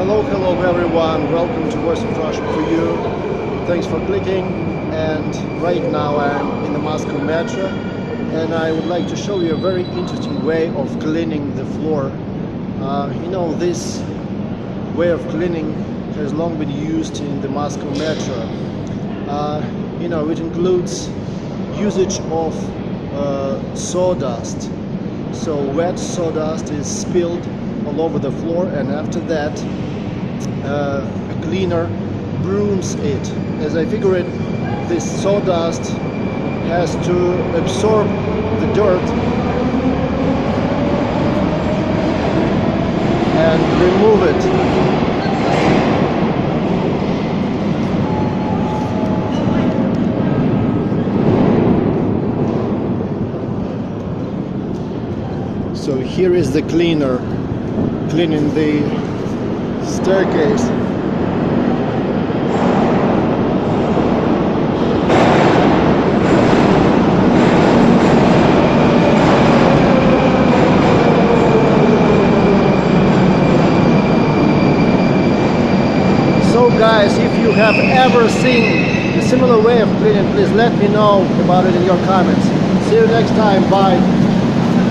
Hello everyone, welcome to Voice of Russia for you. Thanks for clicking, and right now I'm in the Moscow metro and I would like to show you a very interesting way of cleaning the floor. This way of cleaning has long been used in the Moscow metro. It includes usage of sawdust. So wet sawdust is spilled all over the floor, and after that a cleaner brooms it. As I figure it, this sawdust has to absorb the dirt and remove it. So here is the cleaner cleaning the staircase. So guys, if you have ever seen a similar way of cleaning, please let me know about it in your comments. See you next time. Bye.